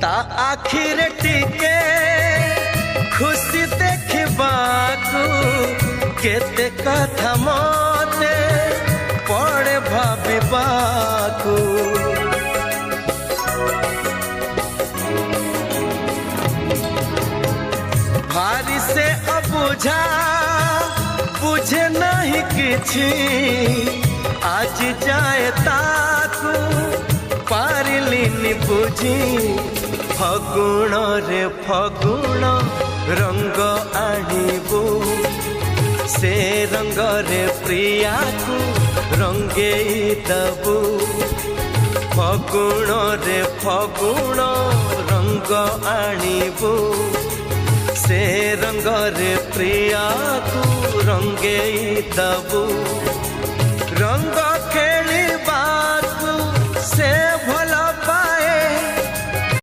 ता आखिर टिके खुशी देखबाकू केते कथा मते पड़े भाबिबाकू भारी से अबुझा बुझे नहीं किछि आज जाए ताकू पारिलिनी बुझी फगुण रे फगुण रंग आनिबू से रंग रे प्रिया को रंगे दबू फगुण रे फगुण रंग आनिबू से रंग रे प्रिया को रंगे दबू रंग